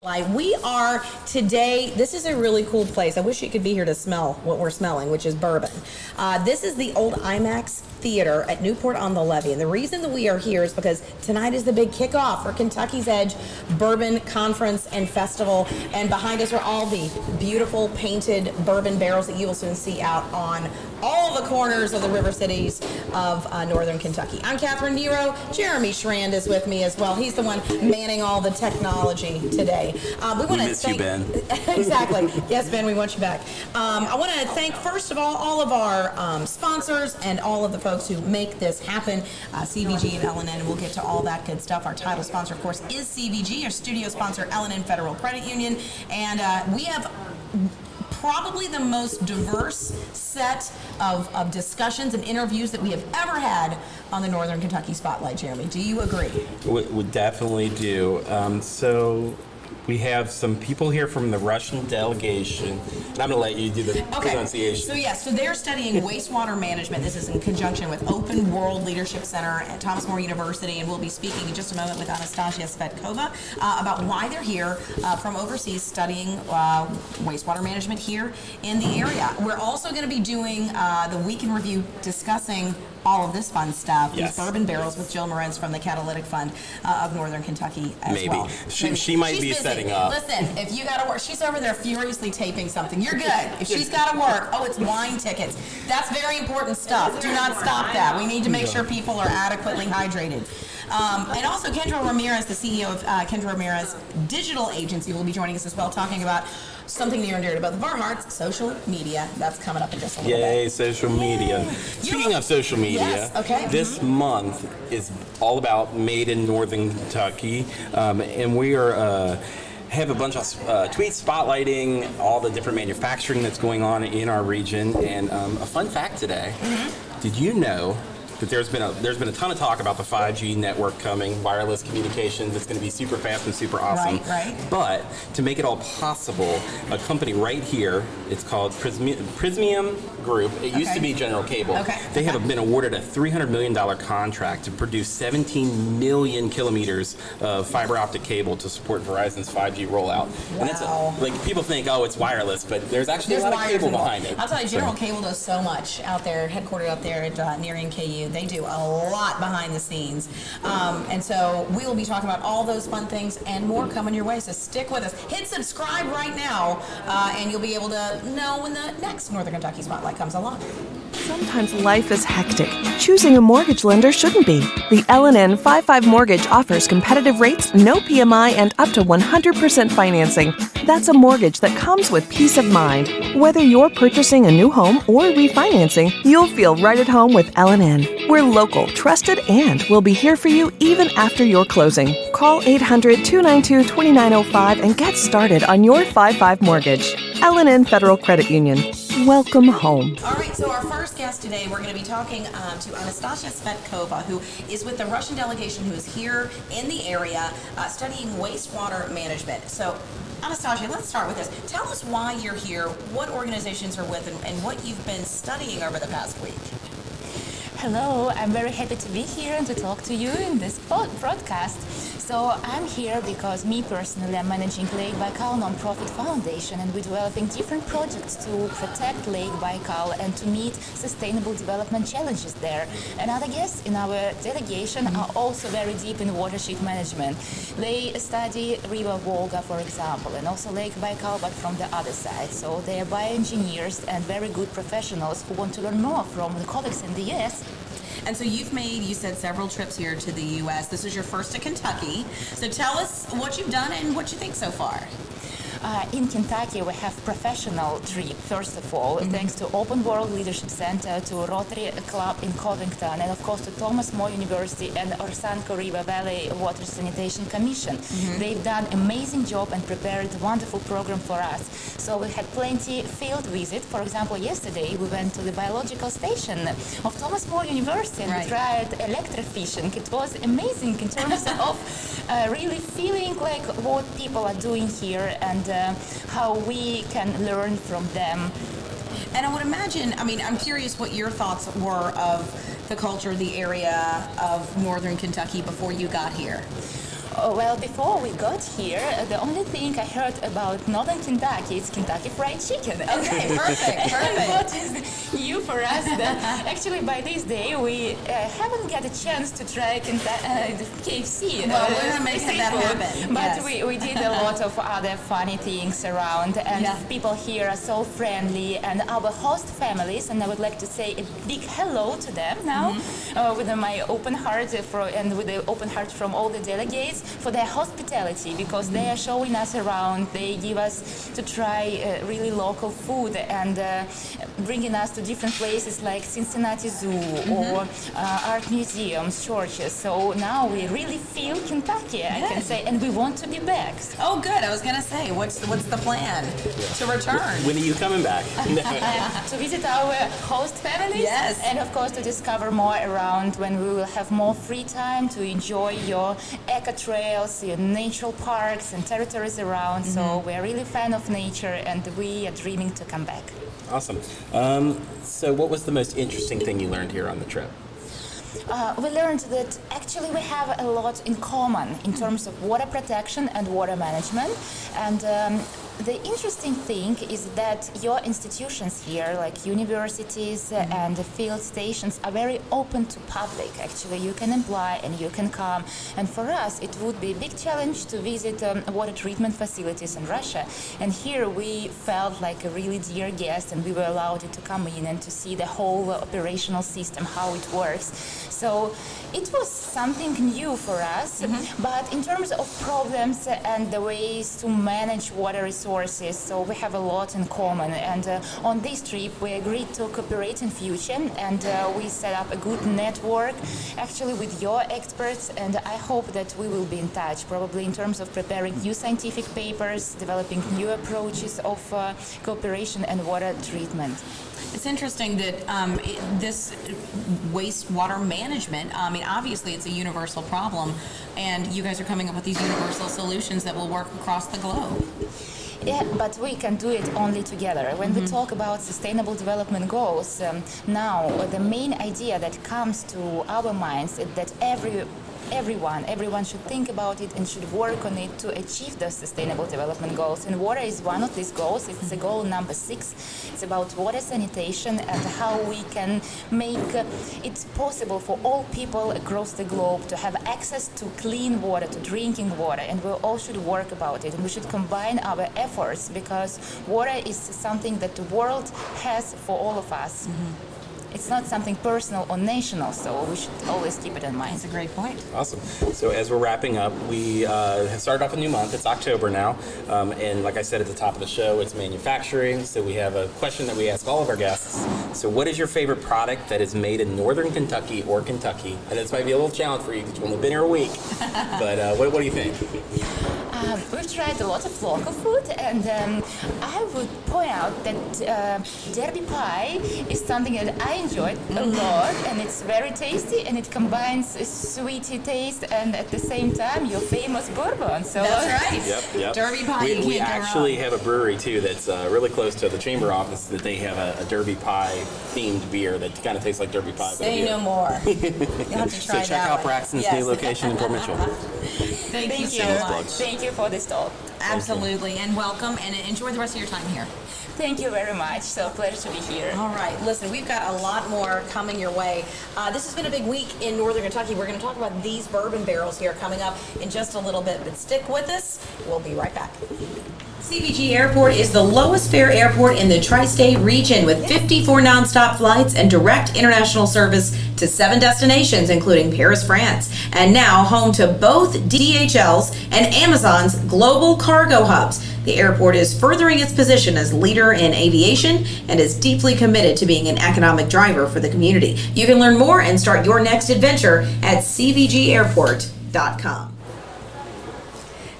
We are today, this is a really cool place. I wish you could be here to smell what we're smelling, which is bourbon. This is the old IMAX Theater at Newport on the Levee. And the reason that we are here is because tonight is the big kickoff for Kentucky's Edge Bourbon Conference and Festival. And behind us are all the beautiful painted bourbon barrels that you will soon see out on all the corners of the river cities of northern Kentucky. I'm Catherine Nero. Jeremy Schrand is with me as well. He's the one manning all the technology today. We miss you, Ben. Exactly. Yes, Ben, we want you back. I want to thank, first of all of our sponsors and all of the folks who make this happen, CVG and L&N, and we'll get to all that good stuff. Our title sponsor, of course, is CVG. Our studio sponsor, L&N Federal Credit Union, and we have probably the most diverse set of discussions and interviews that we have ever had on the Northern Kentucky Spotlight. Jeremy, do you agree? We definitely do. So we have some people here from the Russian delegation, and I'm going to let you do the pronunciation. So they're studying wastewater management. This is in conjunction with Open World Leadership Center at Thomas More University, and we'll be speaking in just a moment with Anastasia Svetkova about why they're here from overseas studying wastewater management here in the area. We're also going to be doing the Week in Review, discussing all of this fun stuff, yes. These bourbon barrels with Jill Morenz from the Catalytic Fund of Northern Kentucky as well. She might be setting up. Listen, if you got to work, she's over there furiously taping something. You're good. If she's got to work, it's wine tickets. That's very important stuff. Do not stop that. We need to make sure people are adequately hydrated. And also, Kendra Ramirez, the CEO of Kendra Ramirez Digital Agency, will be joining us as well, talking about something near and dear to both of our hearts, social media. That's coming up in just a little bit. Yay, social media. Speaking of social media, this month is all about Made in Northern Kentucky, and we are have a bunch of tweets spotlighting all the different manufacturing that's going on in our region. And a fun fact today, did you know that there's been a ton of talk about the 5G network coming, wireless communications. It's going to be super fast and super awesome. Right. But to make it all possible, a company right here, it's called Prismium Group. It used to be General Cable. They have been awarded a $300 million contract to produce 17 million kilometers of fiber optic cable to support Verizon's 5G rollout. Wow. And it's people think, it's wireless, but there's actually a lot of cable behind it. I'll tell you, General Cable does so much out there, headquartered out there at near NKU. They do a lot behind the scenes. And so we will be talking about all those fun things and more coming your way. So stick with us. Hit subscribe right now, and you'll be able to know when the next Northern Kentucky Spotlight comes along. Sometimes life is hectic. Choosing a mortgage lender shouldn't be. The L&N 55 Mortgage offers competitive rates, no PMI, and up to 100% financing. That's a mortgage that comes with peace of mind. Whether you're purchasing a new home or refinancing, you'll feel right at home with L&N. We're local, trusted, and we'll be here for you even after your closing. Call 800-292-2905 and get started on your 55 mortgage. L&N Federal Credit Union. Welcome home. All right, so our first guest today, we're going to be talking to Anastasia Svetkova, who is with the Russian delegation, who is here in the area studying wastewater management. So, Anastasia, let's start with this. Tell us why you're here, what organizations are with, and what you've been studying over the past week. Hello, I'm very happy to be here and to talk to you in this broadcast. So I'm here because me personally, I'm managing Lake Baikal Nonprofit Foundation, and we're developing different projects to protect Lake Baikal and to meet sustainable development challenges there. And other guests in our delegation are also very deep in watershed management. They study River Volga, for example, and also Lake Baikal, but from the other side. So they are bioengineers and very good professionals who want to learn more from the colleagues in the US. And so you've made, you said, several trips here to the U.S. This is your first to Kentucky. So tell us what you've done and what you think so far. In Kentucky, we have professional trip, first of all, thanks to Open World Leadership Center, to Rotary Club in Covington, and of course to Thomas More University and Orsanco River Valley Water Sanitation Commission. They've done amazing job and prepared a wonderful program for us. So we had plenty field visit. For example, yesterday we went to the biological station of Thomas More University and we tried electrofishing. It was amazing in terms of really feeling like what people are doing here and how we can learn from them. And I would imagine, I'm curious what your thoughts were of the culture, the area of northern Kentucky before you got here. Well, before we got here, the only thing I heard about Northern Kentucky is Kentucky Fried Chicken. Okay, perfect. And what is new for us that actually by this day we haven't got a chance to try the KFC. Well, we're going to make street that food. happen. But Yes. we did a lot of other funny things around, and Yeah. people here are so friendly, and our host families, and I would like to say a big hello to them now, with my open heart and with the open heart from all the delegates for their hospitality, because they are showing us around. They give us to try really local food and bringing us to different places like Cincinnati Zoo or art museums, churches. So now we really feel Kentucky, I can say, and we want to be back. Oh, good. I was going to say, what's the plan to return? When are you coming back? To visit our host families, Yes. and of course to discover more around when we will have more free time to enjoy your eco trails, your natural parks and territories around. So we're really fan of nature, and we are dreaming to come back. Awesome. So what was the most interesting thing you learned here on the trip? We learned that actually we have a lot in common in terms of water protection and water management. And the interesting thing is that your institutions here, like universities and the field stations, are very open to public. Actually, you can apply and you can come. And for us, it would be a big challenge to visit water treatment facilities in Russia. And here we felt like a really dear guest, and we were allowed to come in and to see the whole operational system, how it works. So it was something new for us, but in terms of problems and the ways to manage water resources, so we have a lot in common. And on this trip, we agreed to cooperate in future, and we set up a good network, actually with your experts, and I hope that we will be in touch, probably in terms of preparing new scientific papers, developing new approaches of cooperation and water treatment. It's interesting that this wastewater management, I mean, obviously it's a universal problem, and you guys are coming up with these universal solutions that will work across the globe. Yeah, but we can do it only together. When we talk about sustainable development goals, now the main idea that comes to our minds is that everyone should think about it and should work on it to achieve those sustainable development goals. And water is one of these goals. It's the goal number 6. It's about water sanitation and how we can make it possible for all people across the globe to have access to clean water, to drinking water. And we all should work about it. And we should combine our efforts, because water is something that the world has for all of us. It's not something personal or national, so we should always keep it in mind. That's a great point. Awesome. So as we're wrapping up, we have started off a new month. It's October now. And like I said at the top of the show, it's manufacturing. So we have a question that we ask all of our guests. So what is your favorite product that is made in Northern Kentucky or Kentucky? And this might be a little challenge for you because you've only been here a week. But what do you think? We've tried a lot of local food, and I would point out that Derby pie is something that I enjoyed a lot, and it's very tasty, and it combines a sweety taste and at the same time your famous bourbon. So That's right. Yep. Derby pie. you We can't go actually wrong. have a brewery too that's really close to the chamber office that they have a Derby pie themed beer that kind of tastes like Derby pie. but a Say beer. no more. You'll have to So try check that out one. Braxton's Yes. new location in Port Mitchell. Thank you so much. Thank you for this talk. Absolutely, and welcome, and enjoy the rest of your time here. Thank you very much. So pleasure to be here. All right, listen, we've got a lot more coming your way. This has been a big week in Northern Kentucky. We're going to talk about these bourbon barrels here coming up in just a little bit, but stick with us. We'll be right back. CVG Airport is the lowest fare airport in the tri-state region with 54 nonstop flights and direct international service to 7 destinations, including Paris, France, and now home to both DHL's and Amazon's global cargo hubs. The airport is furthering its position as leader in aviation and is deeply committed to being an economic driver for the community. You can learn more and start your next adventure at cvgairport.com.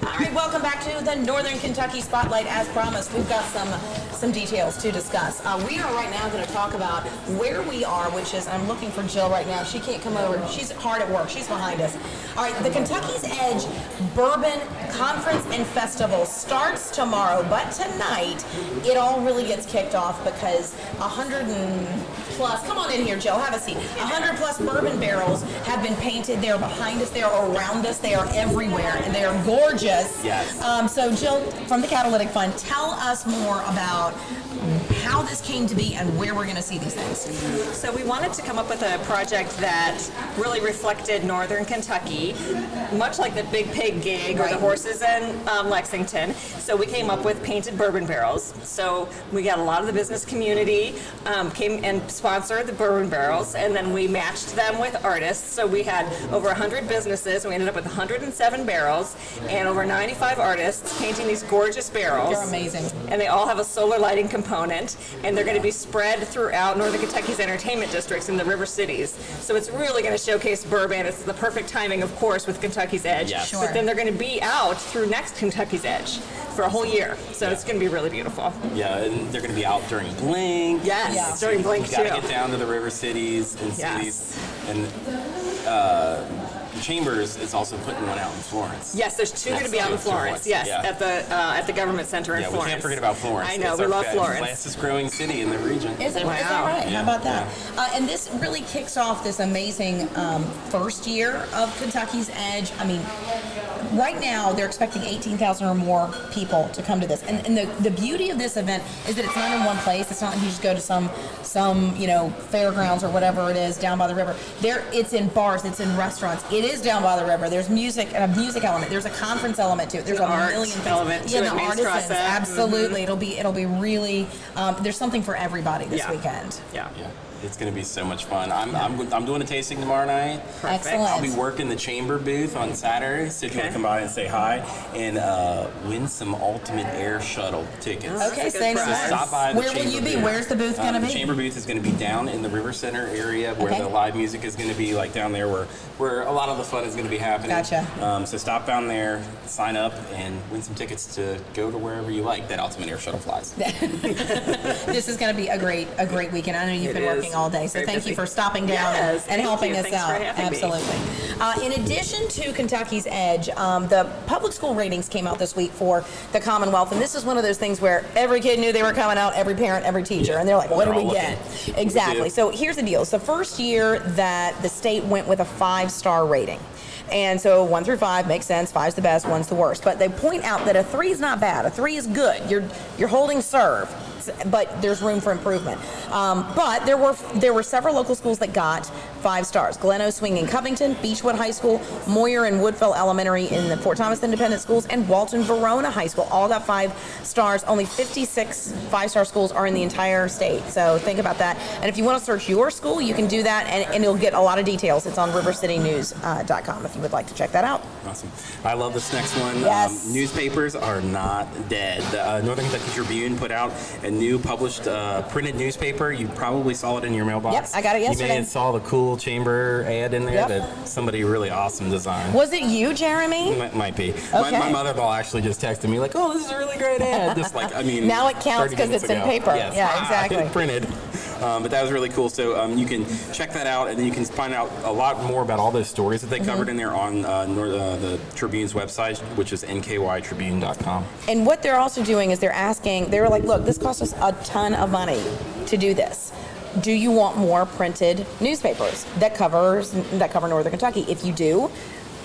All right, welcome back to the Northern Kentucky Spotlight. As promised, we've got some details to discuss. We are right now going to talk about where we are, which is, I'm looking for Jill right now. She can't come over. She's hard at work. She's behind us. All right, the Kentucky's Edge Bourbon Conference and Festival starts tomorrow, but tonight it all really gets kicked off because plus, come on in here, Jill, have a seat. 100 plus bourbon barrels have been painted. They are behind us, they are around us, they are everywhere, and they are gorgeous. Yes. So Jill, from the Catalytic Fund, tell us more about how this came to be and where we're going to see these things. So we wanted to come up with a project that really reflected Northern Kentucky, much like the Big Pig gig or the horses in Lexington. So we came up with painted bourbon barrels. So we got a lot of the business community came and sponsored the bourbon barrels, and then we matched them with artists. So we had over 100 businesses, and we ended up with 107 barrels and over 95 artists painting these gorgeous barrels. They're amazing. And they all have a solar lighting component, and they're going to be spread throughout Northern Kentucky's entertainment districts in the river cities. So it's really going to showcase bourbon. It's the perfect timing, of course, with Kentucky's Edge. Yes. Sure. But then they're going to be out through next Kentucky's Edge for a whole year. So it's going to be really beautiful. Yeah, and they're going to be out during Blink. Yes, Yeah. during Blink You got to too. get down to the river cities and Yes. cities. And Chambers is also putting one out in Florence. Yes, there's two going to Next be out in to Florence. Yes, yeah. at the government center in Yeah, Florence. we can't forget about Florence. I know, It's we our love Florence. fastest growing city in the region. Is that Wow. right? Yeah, How about that? And this really kicks off this amazing first year of Kentucky's Edge. I mean, right now they're expecting 18,000 or more people to come to this. And the beauty of this event is that it's not in one place. It's not like you just go to some fairgrounds or whatever it is down by the river. It's in bars, it's in restaurants. It is down by the river. There's music and a music element. There's a conference element to it. There's a Art million things. element to Yeah, it, the Main artisans. Strasse. Absolutely. It'll be really. There's something for everybody this Yeah. weekend. Yeah. Yeah, it's going to be so much fun. I'm doing a tasting tomorrow night. Excellent. I'll be working the chamber booth on Saturday, so if you want Okay. to come by and say hi and win some Ultimate Air Shuttle tickets. Okay, That's a say good no prize. more. Stop by the Where will chamber you be? booth. Where's the booth gonna The be? chamber booth is going to be down in the River Center area where Okay. the live music is going to be, like down there where a lot of the fun is going to be happening. Gotcha. So stop down there, sign up, and win some tickets to go to wherever you like that Ultimate Air Shuttle flies. This is going to be a great weekend. I know you've It been is. working all day, so Very thank busy. you for stopping down Yes, and thank helping you. us Thanks out. for having me. Absolutely. In addition to Kentucky's Edge, the public school ratings came out this week for the Commonwealth, and this is one of those things where every kid knew they were coming out, every parent, every teacher, Yeah. and they're like, "What They're do we all get?" looking. Exactly. We do. So here's the deal. It's the first year that the state went with a 5-star rating. And so 1 through 5 makes sense. 5's the best, 1's the worst. But they point out that a 3 is not bad. A 3 is good. You're holding serve, but there's room for improvement. But there were several local schools that got 5 stars. Glen Oswing in Covington, Beechwood High School, Moyer and Woodville Elementary in the Fort Thomas Independent Schools, and Walton Verona High School all got 5 stars. Only 56 5-star schools are in the entire state. So think about that. And if you want to search your school, you can do that, and you'll get a lot of details. It's on rivercitynews.com if you would like to check that out. Awesome. I love this next one. Yes. Newspapers are not dead. Northern Kentucky Tribune put out a new published printed newspaper. You probably saw it in your mailbox. Yep, I got it You yesterday. may have saw the cool chamber ad in there Yep. that somebody really awesome designed. Was it you, Jeremy? Might be. Okay. My mother-in-law actually just texted me like, "Oh, this is a really great ad." Just like, I mean, Now it counts 30 'cause minutes it's in ago. paper. Yes. Yeah, exactly. Printed. But that was really cool. So you can check that out, and then you can find out a lot more about all those stories that they Mm-hmm. covered in there on the Tribune's website, which is nkytribune.com. And what they're also doing is they were like, look, this cost us a ton of money to do this. Do you want more printed newspapers that cover Northern Kentucky? If you do,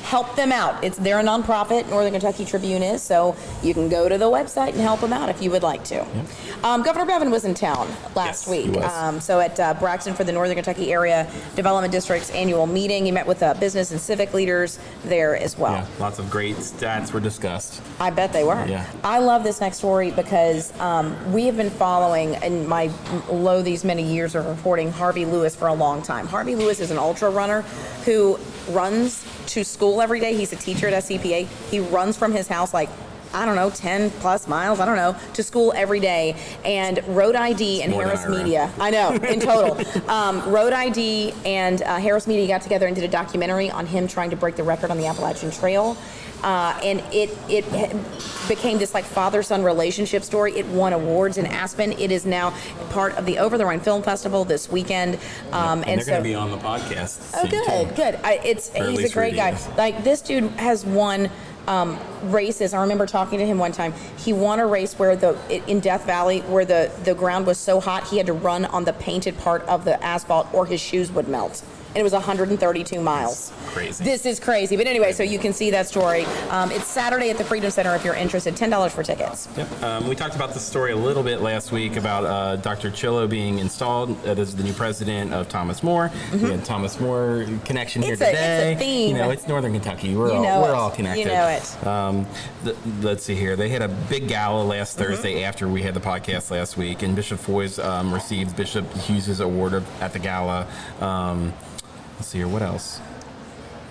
help them out. They're a nonprofit, Northern Kentucky Tribune is, so you can go to the website and help them out if you would like to. Governor Bevin was in town last Yes, he week. was. So at Braxton for the Northern Kentucky Area Development District's annual meeting, he met with business and civic leaders there as well. Yeah, lots of great stats were discussed. I bet they were. Yeah. I love this next story because we have been following, in my these many years of reporting, Harvey Lewis for a long time. Harvey Lewis is an ultra runner who runs to school every day. He's a teacher at SCPA. He runs from his house 10 plus miles, to school every day. And Road ID and more than Harris I ran. Media, I know, in total. Road ID and Harris Media got together and did a documentary on him trying to break the record on the Appalachian Trail. And it became this father-son relationship story. It won awards in Aspen. It is now part of the Over the Rhine Film Festival this weekend. And they're going to be on the podcast. Oh, soon, good, too. good. Or at He's a least great guy. reviews. This dude has won races. I remember talking to him one time. He won a race where in Death Valley, where the ground was so hot, he had to run on the painted part of the asphalt or his shoes would melt. And it was 132 miles. Crazy. This is crazy. But anyway, so you can see that story. It's Saturday at the Freedom Center if you're interested. $10 for tickets. Yep. We talked about this story a little bit last week about Dr. Chillo being installed as the new president of Thomas More. We had Thomas More connection here today. It's a theme. You know, it's Northern Kentucky. We're all connected. You know it. Let's see here. They had a big gala last Thursday after we had the podcast last week, and Bishop Foy's received Bishop Hughes' award at the gala. Let's see here. What else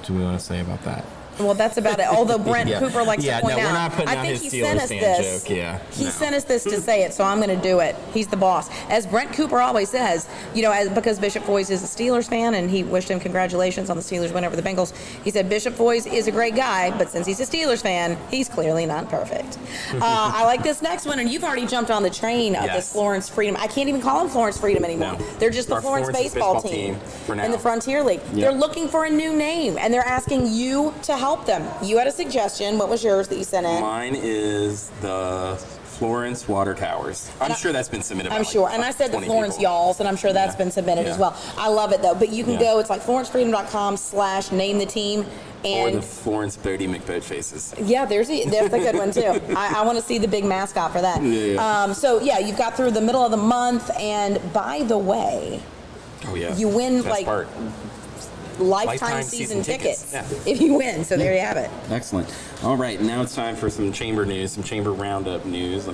do we want to say about that? Well, that's about it. Although Brent Cooper likes to point out, we're not putting I out think his he sent Steelers us fan this. joke. Yeah, He sent us this to say it, so I'm going to do it. He's the boss. As Brent Cooper always says, you know, because Bishop Foy's is a Steelers fan, and he wished him congratulations on the Steelers win over the Bengals. He said Bishop Foy's is a great guy, but since he's a Steelers fan, he's clearly not perfect. I like this next one, and you've already jumped on the train of this Florence Freedom. I can't even call them Florence Freedom anymore. No. They're just the Our Florence baseball team for now. in the Frontier League. Yep. They're looking for a new name, and they're asking you to help them. You had a suggestion. What was yours that you sent in? Mine is the Florence Water Towers. I'm sure that's been submitted. I'm sure. And I said the Florence Y'alls, and I'm sure that's been submitted as well. I love it, though. But you can go, it's like florencefreedom.com/name the team. And or the Florence Bodie McBoat Faces. Yeah, there's a good one, too. I want to see the big mascot for that. So, you've got through the middle of the month. And by the way, you win, Best part. lifetime season tickets if you win. So there you have it. Excellent. All right, now it's time for some chamber news, some chamber roundup news.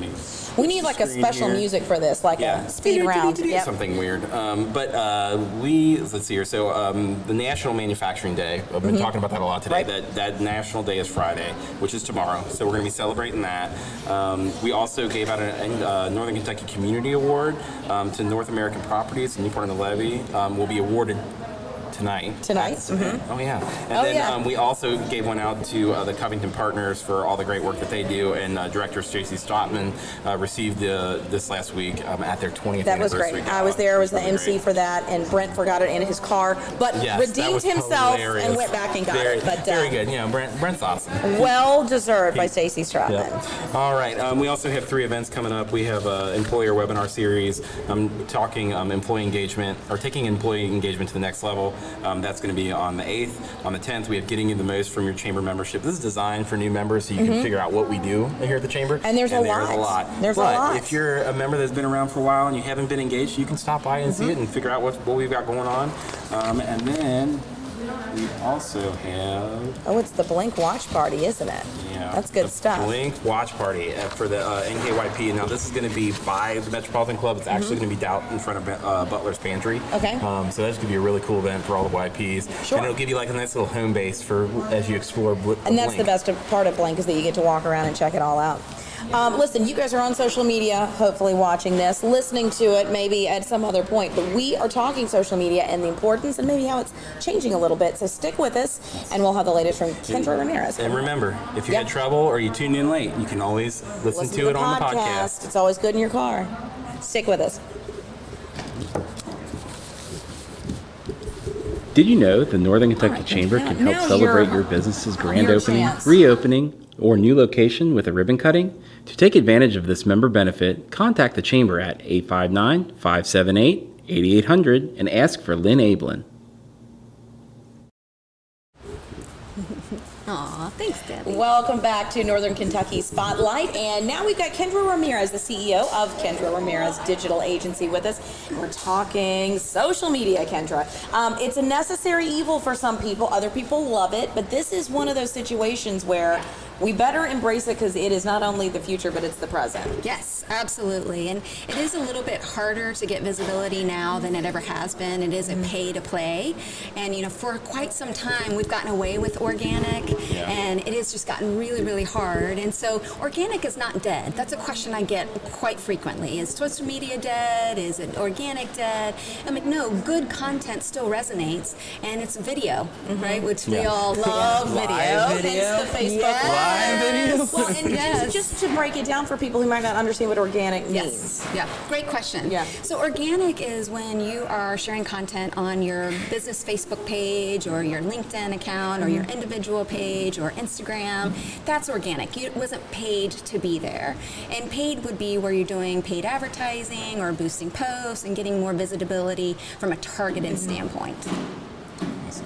We need like a special music for this, like a speed round. Something weird. Let's see here. So the National Manufacturing Day, I've been talking about that a lot today. Right. That National Day is Friday, which is tomorrow. So we're going to be celebrating that. We also gave out a Northern Kentucky Community Award to North American Properties in Newport on the Levee. Will be awarded tonight. Oh yeah. And then we also gave one out to the Covington Partners for all the great work that they do, and Director Stacey Stotman received this last week at their 20th That was anniversary great. gala. I was there, was the MC for that, and Brent forgot it in his car, but redeemed himself and went back and got it. But very good. You know, Brent's awesome. Well deserved by Stacey Stotman. All right. We also have 3 events coming up. We have employer webinar series. Talking employee engagement, or taking employee engagement to the next level. That's going to be on the 8th. On the 10th, we have Getting You the Most from Your Chamber membership. This is designed for new members so you can figure out what we do here at the Chamber. And there's a lot. There's a lot. If you're a member that's been around for a while and you haven't been engaged, you can stop by and see it and figure out what we've got going on. And then we also have... Oh, it's the Blink Watch Party, isn't it? Yeah. That's good stuff. Blink Watch Party for the NKYP. Now, this is going to be by the Metropolitan Club. It's actually going to be out in front of Butler's Pantry. Okay. So that's going to be a really cool event for all the YPs. Sure. And it'll give you like a nice little home base for as you explore And that's Blink. the best part of Blink, is that you get to walk around and check it all out. Listen, you guys are on social media, hopefully watching this, listening to it maybe at some other point, but we are talking social media and the importance and maybe how it's changing a little bit. So stick with us, and we'll have the latest from Kendra Ramirez. And remember, if you had trouble or you tuned in late, you can always listen to it on the podcast. It's always good in your car. Stick with us. Did you know the Northern Kentucky Chamber can help celebrate your business's grand opening, reopening, or new location with a ribbon cutting? To take advantage of this member benefit, contact the Chamber at 859-578-8800 and ask for Lynn Ablin. Aw, thanks, Debbie. Welcome back to Northern Kentucky Spotlight, and now we've got Kendra Ramirez, the CEO of Kendra Ramirez Digital Agency, with us. We're talking social media, Kendra. It's a necessary evil for some people. Other people love it, but this is one of those situations where we better embrace it because it is not only the future, but it's the present. Yes, absolutely. And it is a little bit harder to get visibility now than it ever has been. It is a pay to play. And, for quite some time, we've gotten away with organic, and it has just gotten really, really hard. And so organic is not dead. That's a question I get quite frequently. Is social media dead? Is it organic dead? I'm like, no, good content still resonates, and it's video, right? Which we all love video. Hence the Facebook Live. buying videos? Well, and just to break it down for people who might not understand what organic means. Yeah, great question. Yeah. So organic is when you are sharing content on your business Facebook page or your LinkedIn account or your individual page or Instagram. That's organic. It wasn't paid to be there. And paid would be where you're doing paid advertising or boosting posts and getting more visibility from a targeted standpoint. Awesome.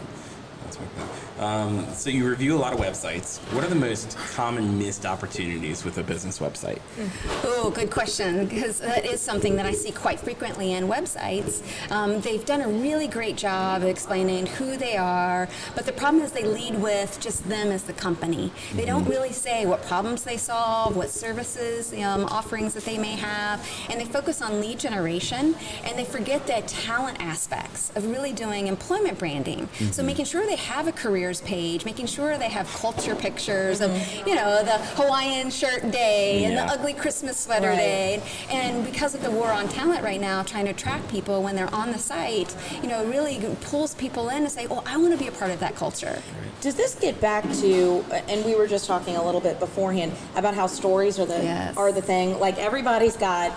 That's okay. So you review a lot of websites. What are the most common missed opportunities with a business website? Oh, good question, because that is something that I see quite frequently in websites. They've done a really great job explaining who they are, but the problem is they lead with just them as the company. They don't really say what problems they solve, what services, offerings that they may have, and they focus on lead generation, and they forget the talent aspects of really doing employment branding. So making sure they have a careers page, making sure they have culture pictures of, the Hawaiian shirt day and the ugly Christmas sweater day. And because of the war on talent right now, trying to attract people when they're on the site, really pulls people in to say, oh, I want to be a part of that culture. Does this get back to, and we were just talking a little bit beforehand about how stories are the thing. Like everybody's got,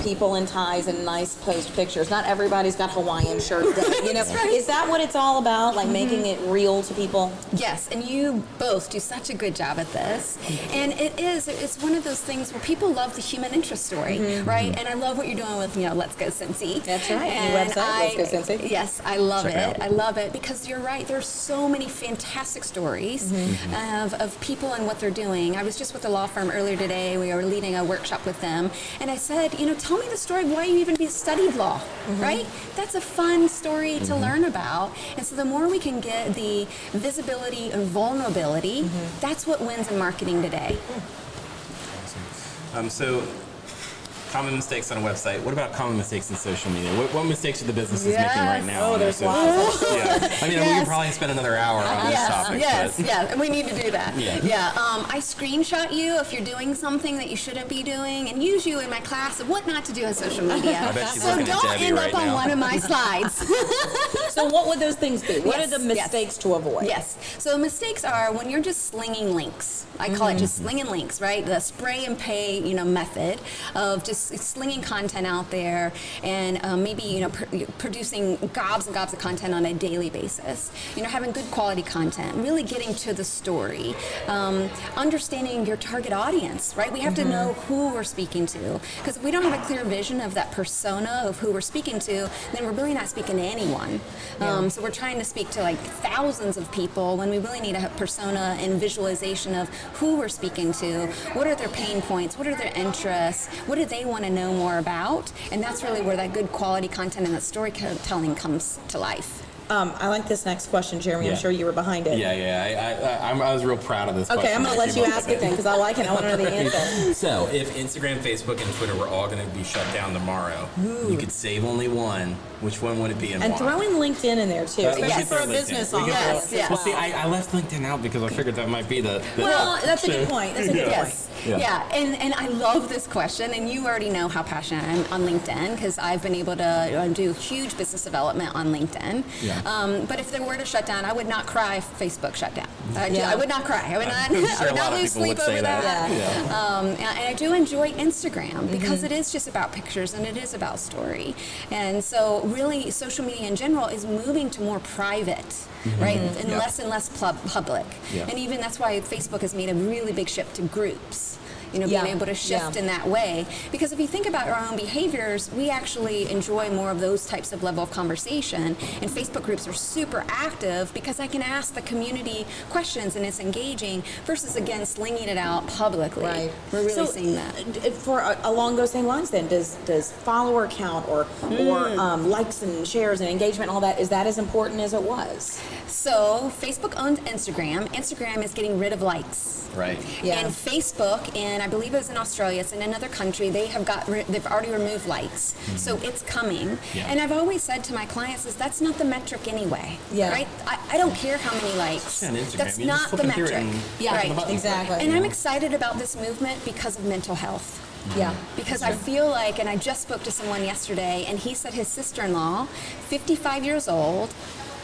people in ties and nice post pictures. Not everybody's got Hawaiian shirt day. Is that what it's all about? Like making it real to people? Yes, and you both do such a good job at this. And it's one of those things where people love the human interest story, right? And I love what you're doing with, Let's Go Cincy. That's right. And New website, Let's Go Cincy. Yes, I love it. I love it because you're right. There's so many fantastic stories of people and what they're doing. I was just with a law firm earlier today. We were leading a workshop with them. And I said, tell me the story of why you even studied law, right? That's a fun story to learn about. And so the more we can get the visibility and vulnerability, that's what wins in marketing today. Awesome. So, common mistakes on a website. What about common mistakes in social media? What mistakes are the businesses making right now? Oh, there's lots. Yeah. We can probably spend another hour on this topic. Yes, we need to do that. Yeah. I screenshot you if you're doing something that you shouldn't be doing and use you in my class of what not to do on social media. I bet she's So looking at don't Debbie end right up on now. one of my slides. So what would those things be? What are the Yes, mistakes to avoid? Yes. So mistakes are when you're just slinging links. I call it just slinging links, right? The spray and pay, method of just slinging content out there and maybe, producing gobs and gobs of content on a daily basis. Having good quality content, really getting to the story, understanding your target audience, right? We have to know who we're speaking to, because if we don't have a clear vision of that persona of who we're speaking to, then we're really not speaking to anyone. So we're trying to speak to like thousands of people when we really need a persona and visualization of who we're speaking to, what are their pain points, what are their interests, what do they want to know more about, and that's really where that good quality content and that storytelling comes to life. I like this next question, Jeremy. I'm sure you were behind it. I was real proud of this question. Okay, I'm going to let you ask it then because I like it. I want to know the answer. So, if Instagram, Facebook, and Twitter were all going to be shut down tomorrow, you could save only one. Which one would it be and why? throw in LinkedIn in there too, especially for a business owner. Well, see, I left LinkedIn out because I figured that might be the well, that's a good point. That's a good point. Yeah, and I love this question, and you already know how passionate I am on LinkedIn because I've been able to do huge business development on LinkedIn. But if they were to shut down, I would not cry if Facebook shut down. I would not cry. I would not, I would not lose sleep over that. And I do enjoy Instagram because it is just about pictures and it is about story. And so really social media in general is moving to more private. Right, and less public, and even that's why Facebook has made a really big shift to groups. Being able to shift in that way. Because if you think about our own behaviors, we actually enjoy more of those types of level of conversation. And Facebook groups are super active because I can ask the community questions and it's engaging versus, again, slinging it out publicly. Right. We're really seeing that. For along those same lines then, does follower count or likes and shares and engagement and all that, is that as important as it was? So Facebook owns Instagram. Instagram is getting rid of likes. Right. Yeah. And Facebook, and I believe it was in Australia, it's in another country, they've already removed likes. So it's coming. Yeah. And I've always said to my clients is that's not the metric anyway. Yeah. Right? I don't care how many likes. On Instagram, That's you just not flip the through it metric. and Right. click the button. Exactly. And I'm excited about this movement because of mental health. Yeah. Because I feel like, and I just spoke to someone yesterday, and he said his sister-in-law, 55 years old,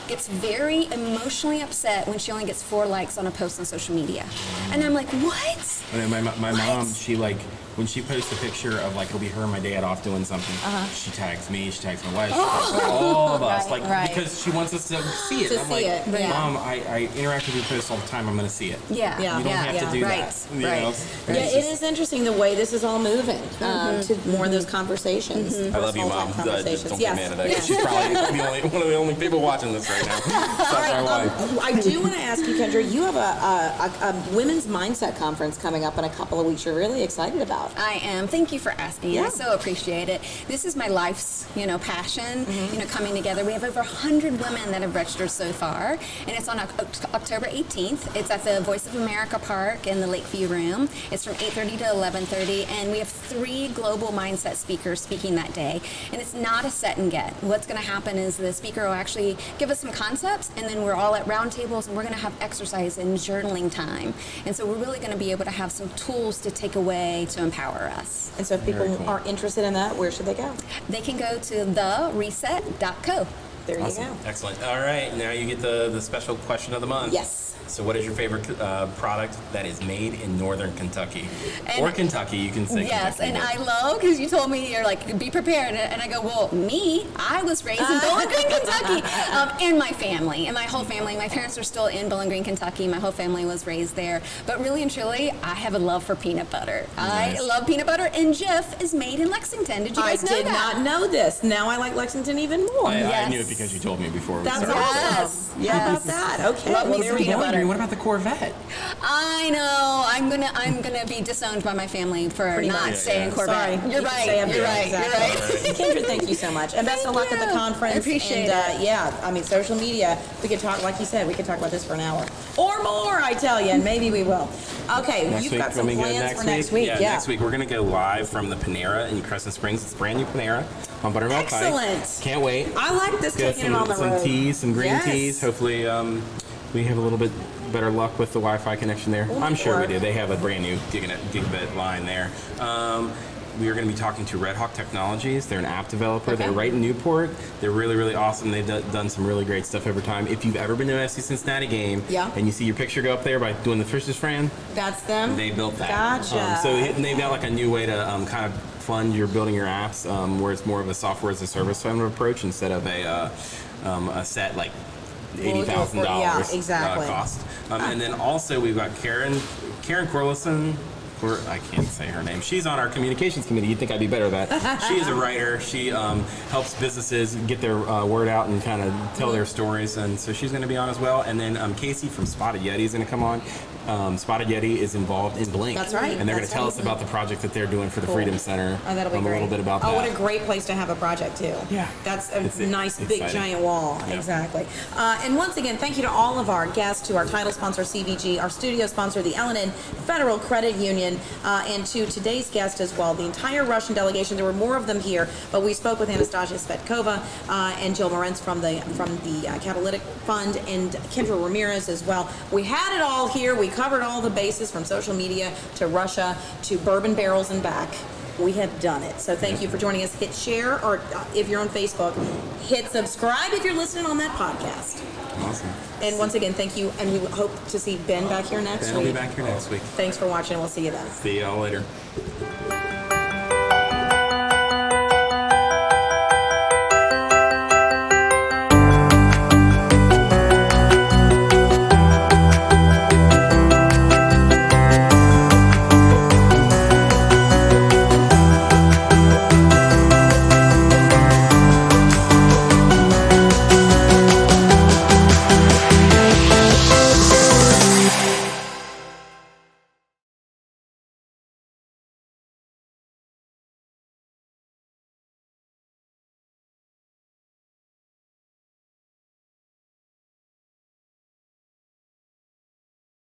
gets very emotionally upset when she only gets 4 likes on a post on social media. And I'm like, what? And then my mom, she like, when she posts a picture of like, it'll be her and my dad off doing something, she tags me, she tags my wife, she tags all of us, like, because she wants us to see it. To I'm see like, it, yeah. Mom, I interact with your posts all the time, I'm going to see it. Yeah. You don't have to do that. You know? Yeah, it is interesting the way this is all moving to more of those conversations. I love you, Mom. Don't Conversations. get mad at that. She's probably one of the only people watching this right now. That's my wife. I do want to ask you, Kendra, you have a women's mindset conference coming up in a couple of weeks you're really excited about. I am. Thank you for asking. Yeah. I so appreciate it. This is my life's, passion, coming together. We have over 100 women that have registered so far, and it's on October 18th. It's at the Voice of America Park in the Lakeview Room. It's from 8:30 to 11:30, and we have 3 global mindset speakers speaking that day. And it's not a set and get. What's going to happen is the speaker will actually give us some concepts, and then we're all at round tables, and we're going to have exercise and journaling time. And so we're really going to be able to have some tools to take away to empower us. And so if people are interested in that, where should they go? They can go to thereset.co. There Awesome. you go. Excellent. All right, now you get the special question of the month. Yes. So what is your favorite product that is made in Northern Kentucky? Or Kentucky, you can say Yes, Kentucky. and I love, because you told me, you're like, be prepared. And I go, well, I was raised in Bowling Green, Kentucky. And my family, and my whole family. My parents are still in Bowling Green, Kentucky. My whole family was raised there. But really and truly, I have a love for peanut butter. Nice. I love peanut butter, and Jif is made in Lexington. Did you guys know I did that? not know this. Now I like Lexington even more. I knew it because you told me before. That's started. awesome. Yes. How about that? Okay. Love me Well, there some we peanut go. butter. What about the Corvette? I know. I'm gonna be disowned by my family for Pretty not much. saying Corvette. Sorry. You're You can right. say I'm You're good. right. Exactly. You're right. Kendra, thank you so much. And best of luck at the you. conference. I appreciate and, it. Yeah, I mean, social media, we could talk, like you said, we could talk about this for an hour. Or more, I tell you, and maybe we will. Okay, Next you've week, got some when we go plans for next week. Yeah, next week we're going to go live from the Panera in Crescent Springs. It's a brand new Panera on Buttermilk Pike. Excellent. Can't wait. I like this, Get taking it on the some road. teas, some green Yes. teas. Hopefully we have a little bit better luck with the Wi-Fi connection there. I'm sure we work. do. They have a brand new gigabit line there. We are going to be talking to Red Hawk Technologies. They're an app developer. Okay. They're right in Newport. They're really, really awesome. They've done some really great stuff over time. If you've ever been to an FC Cincinnati game and you see your picture go up there by doing the Fisher's Friend, That's them? they built that. Gotcha. And they've got like a new way to kind of fund your building your apps, where it's more of a software as a service kind of approach instead of a set like $80,000 Yeah, exactly. cost. And then also we've got Karen Corlison. I can't say her name. She's on our communications committee. You'd think I'd be better at that. She is a writer. She helps businesses get their word out and kind of tell their stories. And so she's going to be on as well. And then Casey from Spotted Yeti is going to come on. Spotted Yeti is involved in Blink. That's right. And they're going That's to tell right. us about the project that they're doing for the Freedom Center. Oh, that'll be a great. little bit about that. Oh, what a great place to have a project, too. Yeah. That's a It's nice, big, exciting. giant wall. Yeah. Exactly. And once again, thank you to all of our guests, to our title sponsor, CVG, our studio sponsor, the L&N Federal Credit Union, and to today's guest as well, the entire Russian delegation. There were more of them here, but we spoke with Anastasia Svetkova and Jill Moritz from the Catalytic Fund, and Kendra Ramirez as well. We had it all here. We covered all the bases from social media to Russia to bourbon barrels and back. We have done it. So thank you for joining us. Hit share, or if you're on Facebook, hit subscribe if you're listening on that podcast. Awesome. And once again, thank you, and we hope to see Ben back here next Ben will be week. back here next week. Thanks for watching, and we'll see you then. See y'all later.